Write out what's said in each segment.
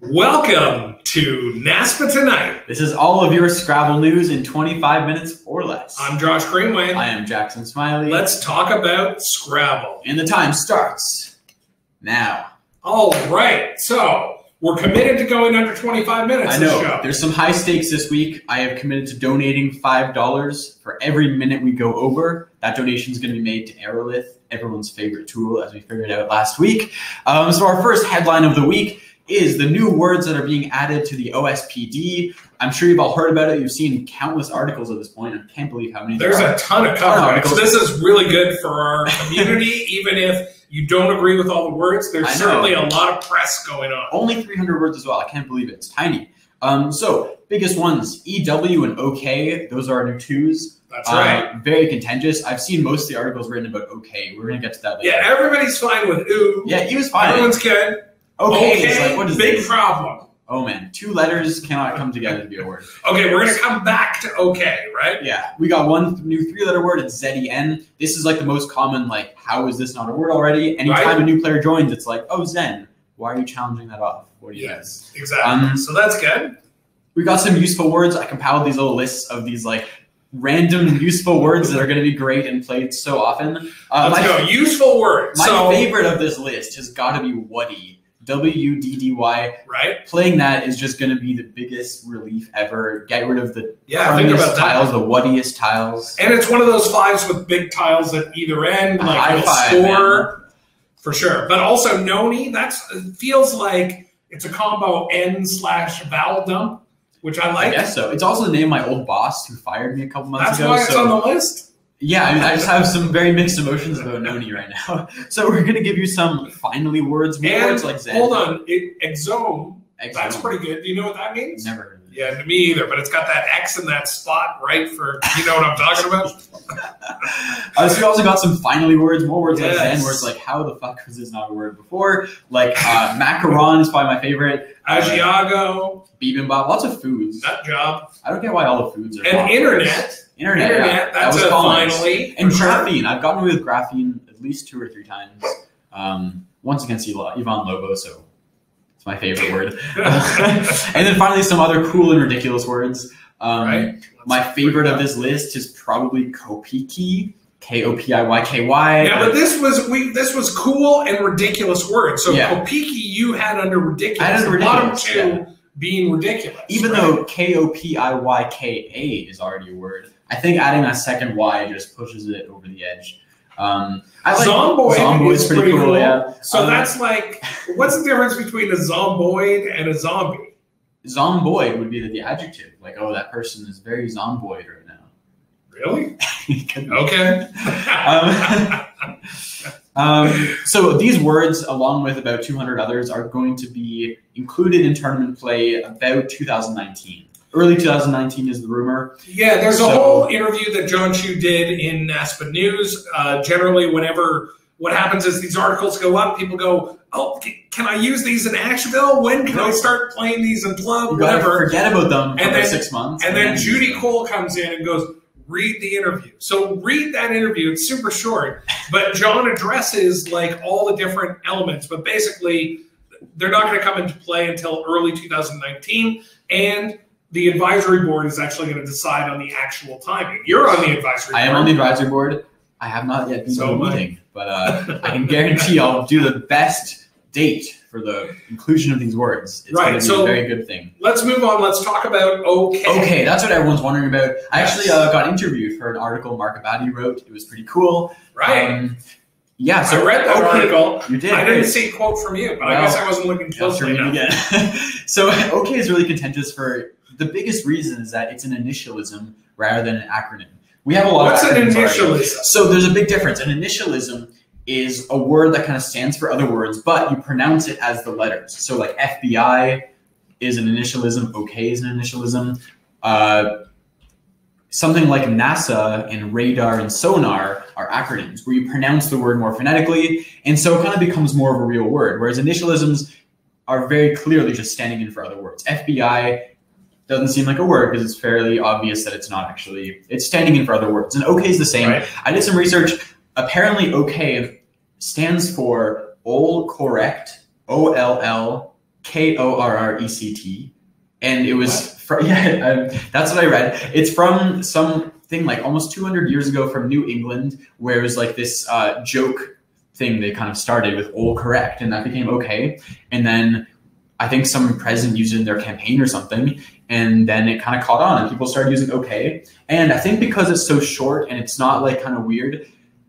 Welcome to NASPA Tonight. This is all of your Scrabble news in 25 minutes or less. I'm Josh Greenway. I am Jackson Smylie. Let's talk about Scrabble. And the time starts now. All right, so we're committed to going under 25 minutes. I know. This show. There's some high stakes this week. I have committed to donating $5 for every minute we go over. That donation is going to be made to Aerolith, everyone's favorite tool, as we figured out last week. So our first headline of the week is the new words that are being added to the OSPD. I'm sure you've all heard about it. You've seen countless articles at this point. I can't believe how many There's a ton of coverage. This is really good for our community, even if you don't agree with all the words. There's certainly a lot of press going on. Only 300 words as well. I can't believe it. It's tiny. So biggest ones, EW and OK. Those are our new twos. That's right. Very contentious. I've seen most of the articles written about OK. We're going to get to that later. Yeah, everybody's fine with ooh. Yeah, he was fine. Everyone's good. Okay, it's like, what is big this? problem. Oh man, two letters cannot come together to be a word. Okay, we're gonna come back to okay, right? Yeah, we got one new three-letter word. It's ZEN. This is like the most common. Like, how is this not a word already? Anytime a new player joins, it's like, oh Zen, why are you challenging that off? What do you think? Exactly. So that's good. We got some useful words. I compiled these little lists of these like random useful words that are going to be great and played so often. Let's go. Useful words. My favorite of this list has got to be Wuddy. WUDDY. Right. Playing that is just going to be the biggest relief ever. Get rid of the think about tiles, the wuddiest tiles. And it's one of those fives with big tiles at either end, like it'll score for sure. But also Noni, it feels like it's a combo N/vowel dump, which I like. I guess so. It's also the name of my old boss who fired me a couple months ago. That's why it's on the list? Yeah, I mean, I just have some very mixed emotions about Noni right now. So we're going to give you some finally words, words like Zen. Hold on, Exome. That's pretty good. Do you know what that means? Never heard of it. Yeah, me either, but it's got that X in that spot, right, for, you know what I'm talking about? So we also got some finally words, more words like Zen, where it's like, how the fuck was this not a word before? Like, macaron is probably my favorite. Asiago. Bibimbap, lots of foods. Nut job. I don't get why all the foods are And internet. Internet, that's a finally. And graphene. I've gotten away with graphene at least 2 or 3 times. Once against Ivan Lobo, so it's my favorite word. And then finally some other cool and ridiculous words. My favorite of this list is probably Kopiki. Kopiykyky. Yeah, but this was cool and ridiculous words. So Kopiki you had under ridiculous. I had under ridiculous. The bottom two being ridiculous. Even though Kopiyka is already a word, I think adding that second Y just pushes it over the edge. Zomboid is pretty cool. Yeah. So that's like, what's the difference between a zomboid and a zombie? Zomboid would be the adjective. Like, oh, that person is very zomboid right now. Really? Okay. So these words, along with about 200 others, are going to be included in tournament play about 2019. Early 2019 is the rumor. Yeah, there's a whole interview that John Chu did in NASPA News. Generally, what happens is these articles go up, people go, oh, can I use these in Asheville? When can I start playing these in club? You gotta forget about them for then, 6 months. And then Judy Cole comes in and goes, read the interview. So read that interview. It's super short, but John addresses like all the different elements. But basically, they're not going to come into play until early 2019, and the advisory board is actually going to decide on the actual timing. You're on the advisory board. I am on the advisory board. I have not yet been to a meeting, but I can guarantee I'll do the best date for the inclusion of these words. It's going to be a very good thing. Let's move on. Let's talk about OK. OK, that's what everyone's wondering about. I actually got interviewed for an article Mark Abadi wrote. It was pretty cool. Right. Yeah, so I read that article. You did. I didn't see a quote from you, but I guess I wasn't looking closely enough. Again. So OK is really contentious for the biggest reason is that it's an initialism rather than an acronym. We have a lot of acronyms. What's an initialism? So there's a big difference. An initialism is a word that kind of stands for other words, but you pronounce it as the letters. So like FBI is an initialism, OK is an initialism. Something like NASA and radar and sonar are acronyms where you pronounce the word more phonetically, and so it kind of becomes more of a real word, whereas initialisms are very clearly just standing in for other words. FBI doesn't seem like a word because it's fairly obvious that it's not actually, it's standing in for other words. And OK is the same. Right. I did some research. Apparently OK stands for all correct, OLL Korrect. And it was from, that's what I read. It's from something like almost 200 years ago from New England, where it was like this joke thing they kind of started with all correct, and that became okay. And then I think some president used it in their campaign or something, and then it kind of caught on and people started using okay. And I think because it's so short and it's not like kind of weird,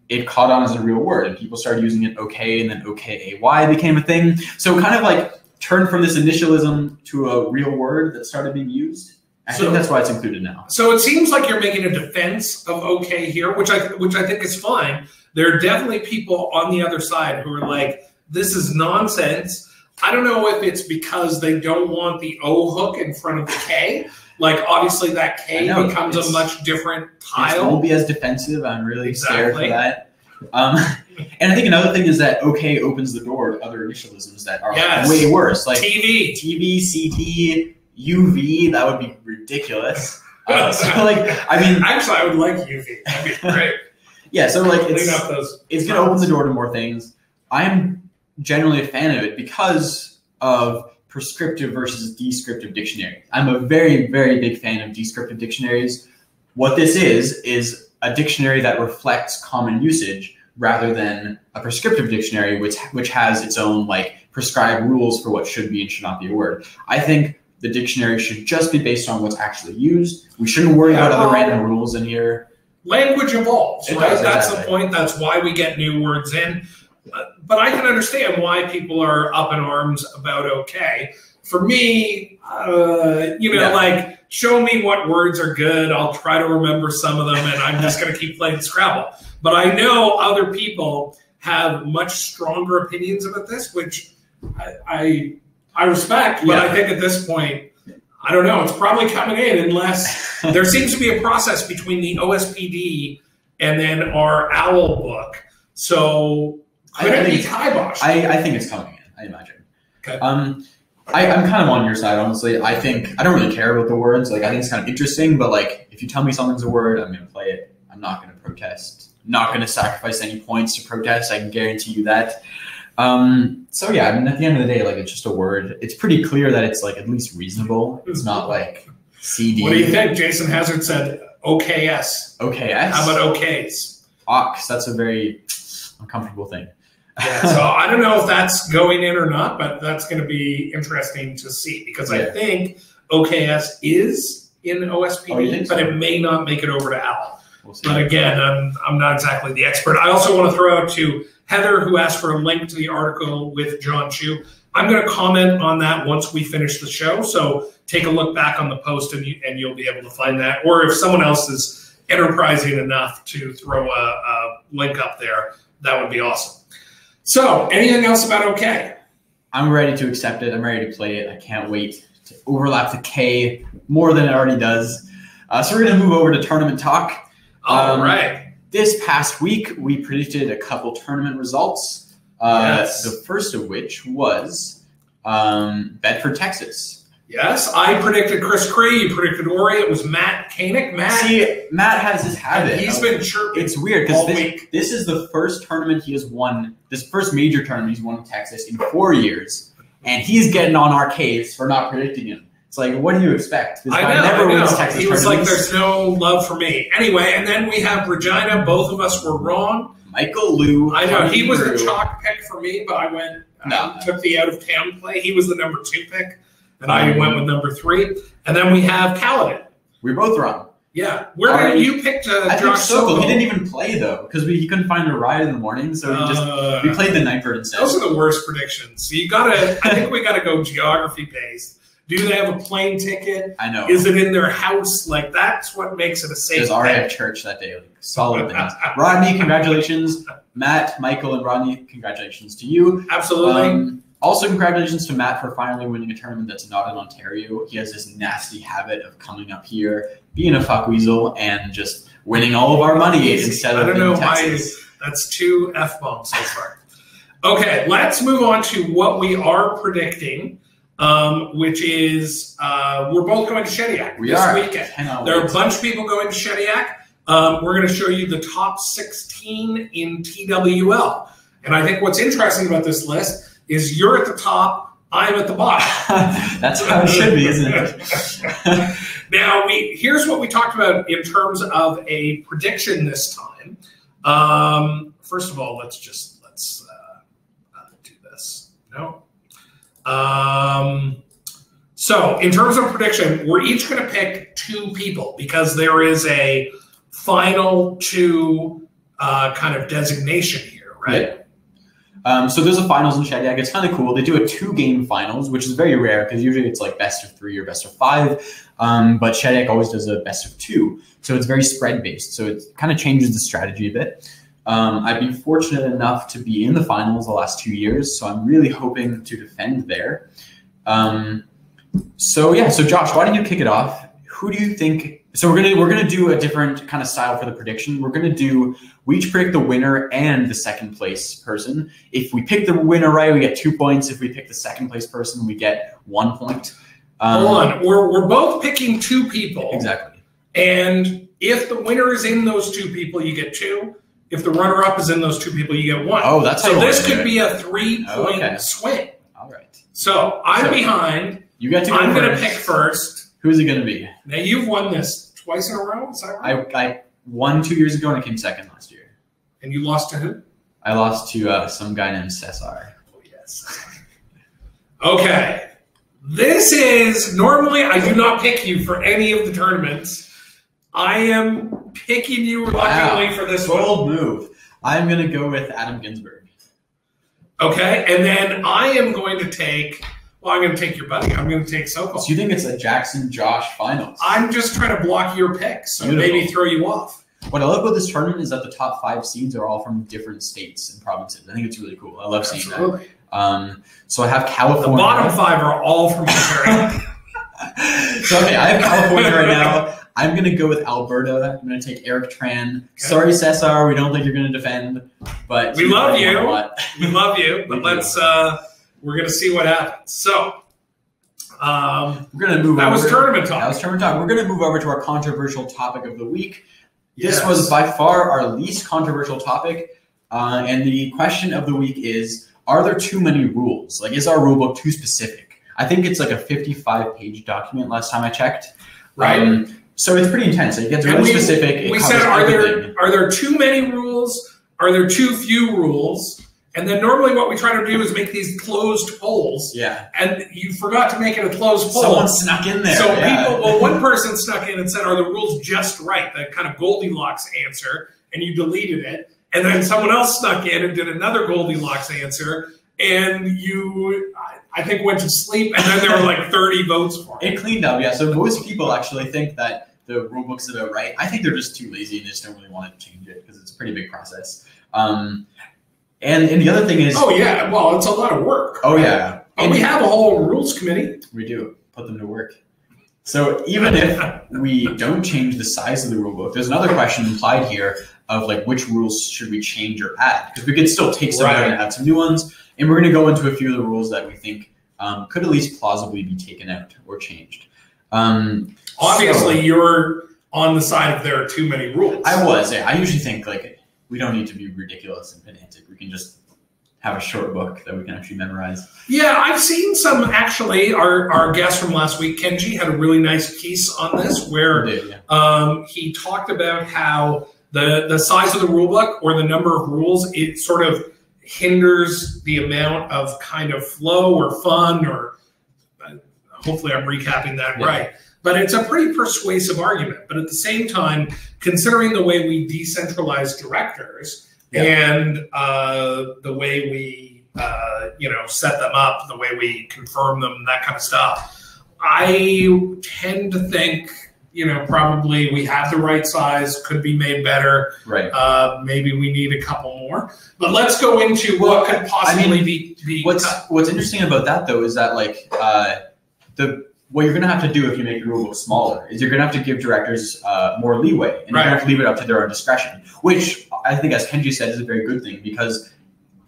it caught on as a real word and people started using it okay, and then OKAY became a thing. So kind of like turned from this initialism to a real word that started being used. I think that's why it's included now. So it seems like you're making a defense of okay here, which I think is fine. There are definitely people on the other side who are like, this is nonsense. I don't know if it's because they don't want the O hook in front of the K. Like, obviously that K becomes a much different tile. It won't be as defensive. I'm really scared for that. And I think another thing is that OK opens the door to other initialisms that are way worse. Like TV, CT, UV. That would be ridiculous. So like, I mean, actually, I would like UV. That'd be great. Yeah, so like it's going to open the door to more things. I'm generally a fan of it because of prescriptive versus descriptive dictionaries. I'm a very, very big fan of descriptive dictionaries. What this is a dictionary that reflects common usage rather than a prescriptive dictionary, which has its own like prescribed rules for what should be and should not be a word. I think the dictionary should just be based on what's actually used. We shouldn't worry about other random rules in here. Language evolves, right? That's the point. That's why we get new words in. But I can understand why people are up in arms about okay. For me, like, show me what words are good. I'll try to remember some of them, and I'm just going to keep playing Scrabble. But I know other people have much stronger opinions about this, which I respect. But I think at this point, I don't know. It's probably coming in unless there seems to be a process between the OSPD and then our OWL book. So could it be kibosh? I think it's coming in, I imagine. Okay. I'm kind of on your side, honestly. I don't really care about the words. Like, I think it's kind of interesting, but like, if you tell me something's a word, I'm going to play it. I'm not going to protest. I'm not going to sacrifice any points to protest. I can guarantee you that. So yeah, I mean, at the end of the day, like, it's just a word. It's pretty clear that it's like at least reasonable. It's not like CD. What do you think? Jason Hazard said OKS. OKS? How about OKs? Ox. That's a very uncomfortable thing. Yeah, so I don't know if that's going in or not, but that's going to be interesting to see because I think OKS is in OSPD, but it may not make it over to OWL. We'll see. But again, I'm not exactly the expert. I also want to throw out to Heather, who asked for a link to the article with John Chu. I'm going to comment on that once we finish the show, so take a look back on the post and you'll be able to find that. Or if someone else is enterprising enough to throw a link up there, that would be awesome. So, anything else about OK? I'm ready to accept it. I'm ready to play it. I can't wait to overlap the K more than it already does. So we're going to move over to tournament talk. All right. This past week, we predicted a couple tournament results. The first of which was Bedford, Texas. Yes, I predicted Chris Cree. You predicted Ori. It was Matt Koenig. Matt has this habit. He's been chirping. It's weird because this is the first tournament he has won. This first major tournament he's won in Texas in 4 years, and he's getting on our case for not predicting him. It's like, what do you expect? This guy never wins Texas He was like, "There's no love for me." Anyway, and then we have Regina. Both of us were wrong. Michael Liu. I know he was the chalk pick for me, but I went took the out of town play. He was the number 2 pick. And I went with number 3. And then we have Kaladin. We're both wrong. Yeah. You picked Josh Sokol. He didn't even play, though, because he couldn't find a ride in the morning. So we played the Nightbird instead. Those are the worst predictions. So I think we got to go geography-based. Do they have a plane ticket? I know. Is it in their house? Like, that's what makes it a safe bet. There's already at church that day. Like, solid things. Rodney, congratulations. Matt, Michael, and Rodney, congratulations to you. Absolutely. Also, congratulations to Matt for finally winning a tournament that's not in Ontario. He has this nasty habit of coming up here, being a fuckweasel, and just winning all of our money instead of in Texas. I don't know why that's 2 F-bombs so far. Okay, let's move on to what we are predicting, which is we're both going to Shediac this weekend. There are a bunch of people going to Shediac. We're going to show you the top 16 in TWL. And I think what's interesting about this list is you're at the top I'm at the bottom. That's how it should be, isn't it? Now, here's what we talked about in terms of a prediction this time. First of all, let's do this. No. So in terms of prediction, we're each going to pick 2 people because there is a final 2 kind of designation here, right? Yeah. So there's a finals in Shediac. It's kind of cool. They do a 2-game finals, which is very rare because usually it's like best of 3 or best of 5. But Shediac always does a best of 2. So it's very spread based. So it kind of changes the strategy a bit. I've been fortunate enough to be in the finals the last 2 years. So I'm really hoping to defend there. So Josh, why don't you kick it off? Who do you think? So we're gonna do a different kind of style for the prediction. We each predict the winner and the second place person. If we pick the winner right, we get 2 points. If we pick the second place person, we get 1 point. Hold on, we're both picking 2 people. Exactly. And if the winner is in those 2 people, you get 2. If the runner-up is in those 2 people, you get 1. Oh, that's so this could be a 3-point swing. All right. So I'm behind. You got to go I'm first. going to pick first. Who's it going to be? Now, you've won this twice in a row, is that right? I won 2 years ago and I came second last year. And you lost to who? I lost to some guy named Cesar. Oh, yes. Okay. This is, normally I do not pick you for any of the tournaments. I am picking you reluctantly for this one. Bold move. I'm going to go with Adam Ginsberg. Okay, and then I am going to take, I'm going to take your buddy. I'm going to take Sokol. So you think it's a Jackson-Josh finals? I'm just trying to block your picks, so maybe throw you off. What I love about this tournament is that the top 5 seeds are all from different states and provinces. I think it's really cool. I love seeing that. So I have California. The bottom 5 are all from Ontario. So okay, I have California right now. I'm going to go with Alberta. I'm going to take Eric Tran. Okay. Sorry, Cesar, we don't think you're going to defend, but we love you. We love you, but we're going to see what happens. So we're going to move. That was tournament talk. That was tournament talk. We're going to move over to our controversial topic of the week. Yes. This was by far our least controversial topic, and the question of the week is: are there too many rules? Like, is our rulebook too specific? I think it's like a 55-page document last time I checked. Right. So it's pretty intense. It gets really specific. We said, are there too many rules? Are there too few rules? And then normally what we try to do is make these closed polls. Yeah. And you forgot to make it a closed poll. Someone snuck in there. So one person snuck in and said, are the rules just right? That kind of Goldilocks answer, and you deleted it. And then someone else snuck in and did another Goldilocks answer, and you, I think, went to sleep, and then there were like 30 votes for it. It cleaned up, yeah. So most people actually think that the rulebook's about right. I think they're just too lazy and just don't really want to change it because it's a pretty big process. And the other thing is... Oh, yeah. Well, it's a lot of work. Oh, yeah. And we have a whole rules committee. We do. Put them to work. So even if we don't change the size of the rulebook, there's another question implied here of like which rules should we change or add? Because we could still take some out and add some new ones. And we're going to go into a few of the rules that we think could at least plausibly be taken out or changed. Obviously, you're on the side of there are too many rules. I was. Yeah. I usually think like we don't need to be ridiculous and pedantic. We can just have a short book that we can actually memorize. Yeah, I've seen some, actually, our guest from last week, Kenji, had a really nice piece on this where he talked about how the size of the rule book or the number of rules, it sort of hinders the amount of kind of flow or fun, or hopefully I'm recapping that right. But it's a pretty persuasive argument. But at the same time, considering the way we decentralize directors and the way we set them up, the way we confirm them, that kind of stuff, I tend to think probably we have the right size, could be made better. Right. Maybe we need a couple more. But let's go into what could possibly be. What's interesting about that though is that like what you're going to have to do if you make your rulebook smaller is you're going to have to give directors more leeway, and you're going to have to leave it up to their own discretion, which I think, as Kenji said, is a very good thing because,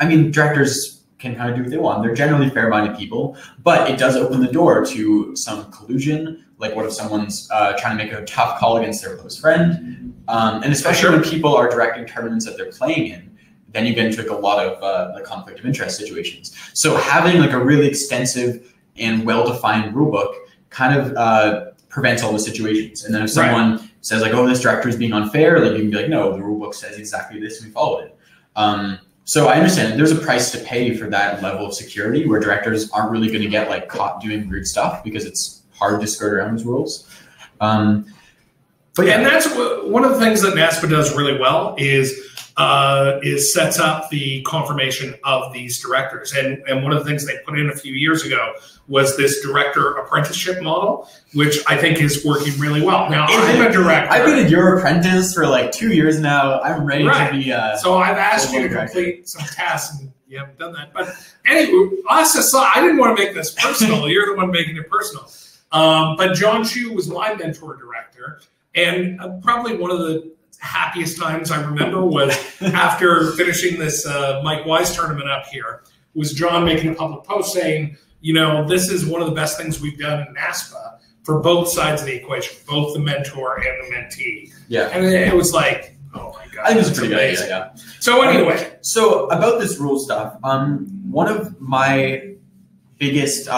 I mean, directors can kind of do what they want. They're generally fair-minded people, but it does open the door to some collusion. Like, what if someone's trying to make a tough call against their close friend? And especially when people are directing tournaments that they're playing in, then you get into like a lot of the conflict of interest situations. So having like a really extensive and well-defined rule book kind of prevents all the situations. And then if someone says like, oh, this director is being unfair, like you can be like, no, the rule book says exactly this, and we followed it. So I understand there's a price to pay for that level of security where directors aren't really going to get like caught doing weird stuff because it's hard to skirt around those rules. But yeah. And that's one of the things that NASPA does really well is sets up the confirmation of these directors. And one of the things they put in a few years ago was this director apprenticeship model, which I think is working really well. Now, I'm a director. I've been your apprentice for like 2 years now. I'm ready to be so I've asked you to complete some tasks, and you haven't done that. But anyway, I didn't want to make this personal. You're the one making it personal. But John Chu was my mentor director. And probably one of the happiest times I remember was after finishing this Mike Wise tournament up here, was John making a public post saying, you know, this is one of the best things we've done in NASPA for both sides of the equation, both the mentor and the mentee. Yeah. And it was like, oh my God. I think it was pretty good. Yeah. So anyway. So about this rule stuff, one of my biggest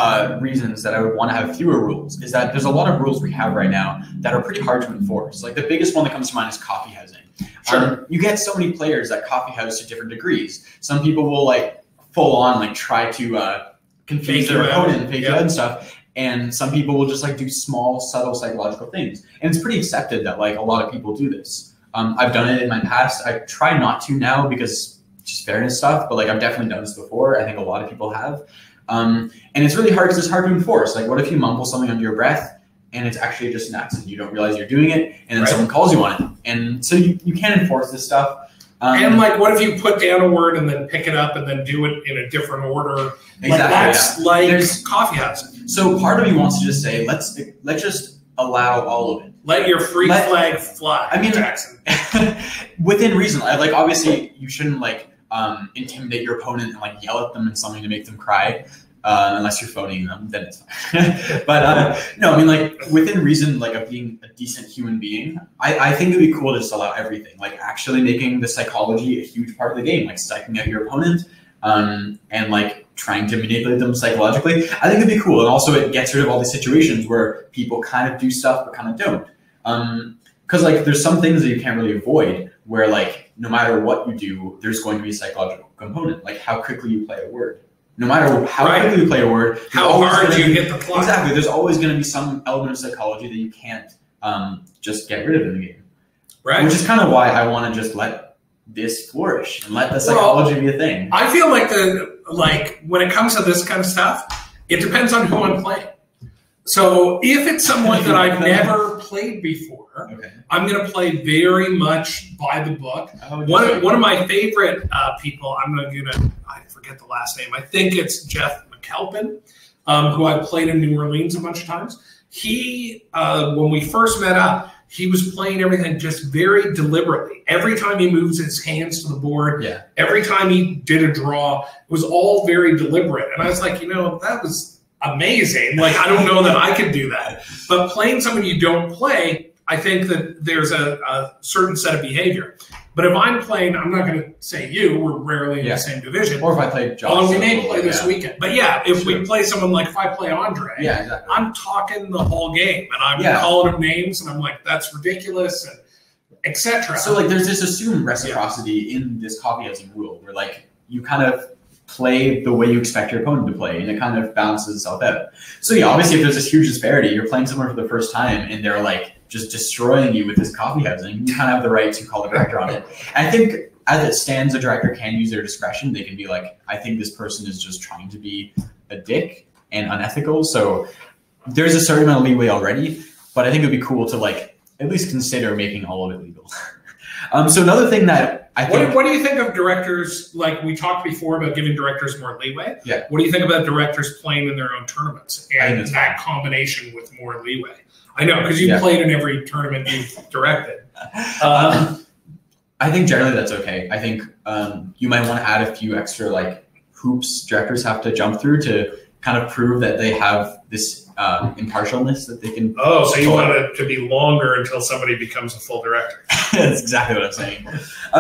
reasons that I would want to have fewer rules is that there's a lot of rules we have right now that are pretty hard to enforce. Like the biggest one that comes to mind is coffee housing. Sure. You get so many players that coffee house to different degrees. Some people will like full on like try to confuse their opponent and fake you out and stuff. And some people will just like do small, subtle psychological things. And it's pretty accepted that like a lot of people do this. I've done it in my past. I try not to now because just fairness stuff, but like I've definitely done this before. I think a lot of people have. And it's really hard because it's hard to enforce. Like, what if you mumble something under your breath and it's actually just an accident? You don't realize you're doing it, and then someone calls you on it. And so you can't enforce this stuff. And like, what if you put down a word and then pick it up and then do it in a different order? Exactly. Like that's like coffee housing. So part of me wants to just say, let's just allow all of it. Let your free flag fly. I mean, Jackson. Within reason. Like, obviously, you shouldn't like intimidate your opponent and like yell at them and something to make them cry. Unless you're phoning them, then it's fine. But no, I mean, like within reason, like of being a decent human being, I think it'd be cool to just allow everything, like actually making the psychology a huge part of the game, like psyching out your opponent and like trying to manipulate them psychologically. I think it'd be cool. And also it gets rid of all these situations where people kind of do stuff but kind of don't. Because like there's some things that you can't really avoid where like no matter what you do, there's going to be a psychological component, like how quickly you play a word. No matter how quickly you play a word, how hard you hit the clock. Exactly. There's always going to be some element of psychology that you can't just get rid of in the game. Right. Which is kind of why I want to just let this flourish and let the psychology be a thing. I feel like when it comes to this kind of stuff, it depends on who I'm playing. So if it's someone that I've never played before, I'm going to play very much by the book. One of my favorite people, I forget the last name. I think it's Jeff McAlpin, who I played in New Orleans a bunch of times. He, when we first met up, he was playing everything just very deliberately. Every time he moves his hands to the board, every time he did a draw, it was all very deliberate. And I was like, that was amazing. Like, I don't know that I could do that. But playing someone you don't play, I think that there's a certain set of behavior. But if I'm playing, I'm not going to say you, we're rarely in the same division. Or if I play Josh. Although we may play this weekend. But yeah, if we play someone like, if I play Andre, exactly. I'm talking the whole game. And I'm calling him names, and I'm like, that's ridiculous, and etc. So like there's this assumed reciprocity in this coffee housing rule where like you kind of play the way you expect your opponent to play, and it kind of balances itself out. So yeah, obviously if there's this huge disparity, you're playing someone for the first time and they're like just destroying you with this coffee housing, you kind of have the right to call the director on it. And I think as it stands, a director can use their discretion. They can be like, I think this person is just trying to be a dick and unethical. So there's a certain amount of leeway already, but I think it'd be cool to like at least consider making all of it legal. So another thing that I think... What do you think of directors, like we talked before about giving directors more leeway? Yeah. What do you think about directors playing in their own tournaments and that combination with more leeway? I know, because you played in every tournament you've directed. I think generally that's okay. I think you might want to add a few extra like hoops directors have to jump through to kind of prove that they have this impartialness that they can. Oh, so you want it to be longer until somebody becomes a full director? That's exactly what I'm saying.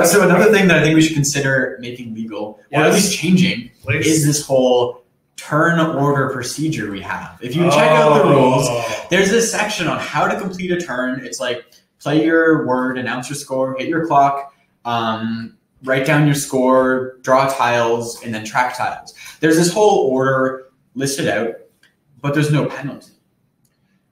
So another thing that I think we should consider making legal, or at least changing, is this whole turn order procedure we have. If you check out the rules, there's this section on how to complete a turn. It's like play your word, announce your score, hit your clock, write down your score, draw tiles, and then track tiles. There's this whole order listed out, but there's no penalty.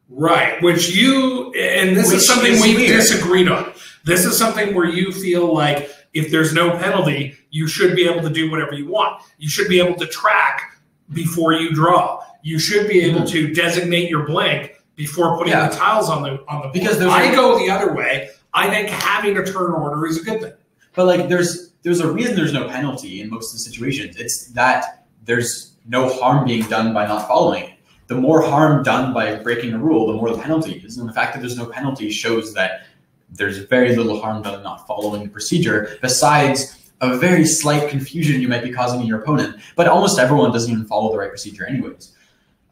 Right, which is something we disagreed on. This is something where you feel like if there's no penalty, you should be able to do whatever you want. You should be able to track before you draw. You should be able to designate your blank before putting the tiles on the board. Because I go the other way. I think having a turn order is a good thing. But like there's a reason there's no penalty in most of the situations. It's that there's no harm being done by not following it. The more harm done by breaking a rule, the more the penalty is. And the fact that there's no penalty shows that there's very little harm done in not following the procedure, besides a very slight confusion you might be causing in your opponent. But almost everyone doesn't even follow the right procedure anyways.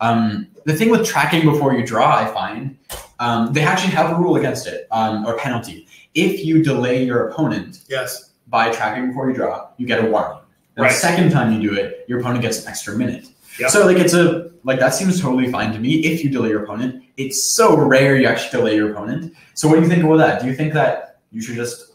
The thing with tracking before you draw, I find, they actually have a rule against it, or penalty. If you delay your opponent by tracking before you draw, you get a warning. And the second time you do it, your opponent gets an extra minute. Yep. So like that seems totally fine to me if you delay your opponent. It's so rare you actually delay your opponent. So what do you think about that? Do you think that you should just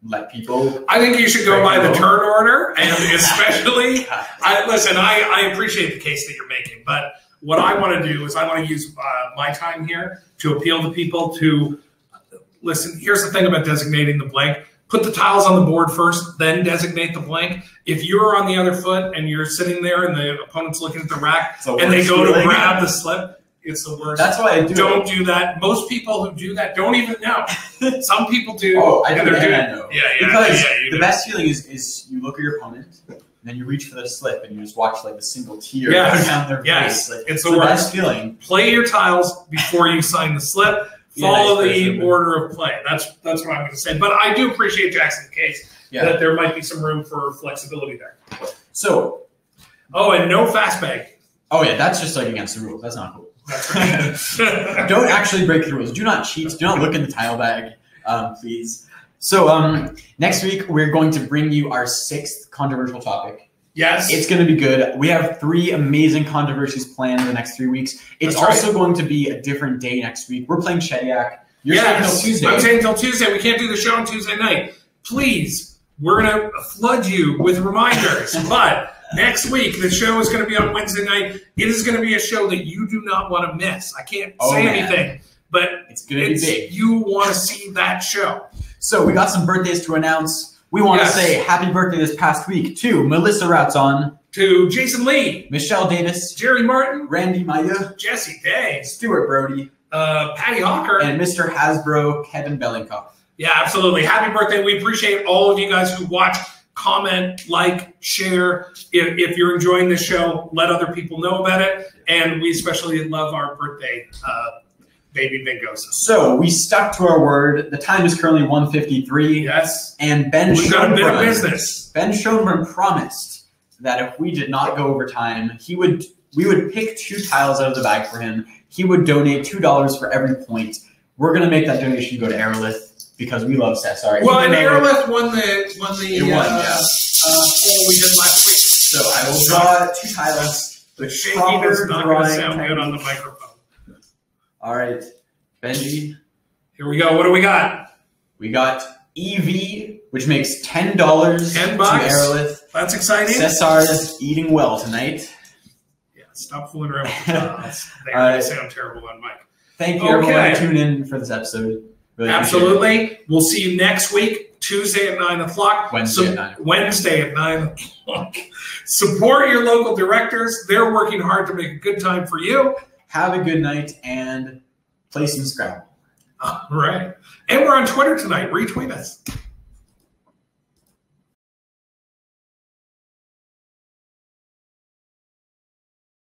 let people? I think you should go by the turn order, and especially, I appreciate the case that you're making, but what I want to do is I want to use my time here to appeal to people to listen. Here's the thing about designating the blank. Put the tiles on the board first, then designate the blank. If you're on the other foot and you're sitting there and the opponent's looking at the rack and they go to grab the slip, it's the worst. That's why I do. Don't do that. Most people who do that don't even know. Some people do. Oh, I do. I know. Yeah. Because the best feeling is you look at your opponent and then you reach for the slip and you just watch like a single tear go down their face. Like, it's the worst. Best feeling. Play your tiles before you sign the slip. Follow the order of play. That's what I'm going to say. But I do appreciate Jackson's case that there might be some room for flexibility there. So, and no fast bag. Oh yeah, that's just like against the rules. That's not cool. That's right. Don't actually break the rules. Do not cheat. Do not look in the tile bag, please. So next week we're going to bring you our 6th controversial topic. Yes. It's going to be good. We have 3 amazing controversies planned in the next 3 weeks. It's also going to be a different day next week. We're playing Shediac. You're staying until Tuesday. I'm staying until Tuesday. We can't do the show on Tuesday night. Please, we're going to flood you with reminders. But next week, the show is going to be on Wednesday night. It is going to be a show that you do not want to miss. I can't say anything, but it's going to be big. You want to see that show. So we got some birthdays to announce. We want to say happy birthday this past week to Melissa Ratson, to Jason Lee, Michelle Davis, Jerry Martin, Randy Maya, Jesse Day, Stuart Brody, Patty Hawker, and Mr. Hasbro, Kevin Bellingcoff. Yeah, absolutely. Happy birthday. We appreciate all of you guys who watch, comment, like, share. If you're enjoying this show, let other people know about it. And we especially love our birthday baby bingos. So we stuck to our word. The time is currently 1:53. Yes. And Ben We've got a bit of business. Ben Schoenbrunn promised that if we did not go over time, we would pick 2 tiles out of the bag for him. He would donate $2 for every point. We're gonna make that donation go to Aerolith because we love Sept. Sorry. Well, and Aerolith won the poll we did last week. So I will draw 2 tiles. The shaking is not going to sound good on the microphone. All right, Benji. Here we go. What do we got? We got EV, which makes $10 $10 to Aerolith. That's exciting. Cesar is eating well tonight. Yeah, stop fooling around with the tiles. They sound terrible on mic. Thank you, everyone, for tuning in for this episode. Really absolutely. We'll see you next week, Tuesday at 9 o'clock. Wednesday at 9 o'clock. Support your local directors. They're working hard to make a good time for you. Have a good night and play some Scrabble. All right. And we're on Twitter tonight. Retweet us.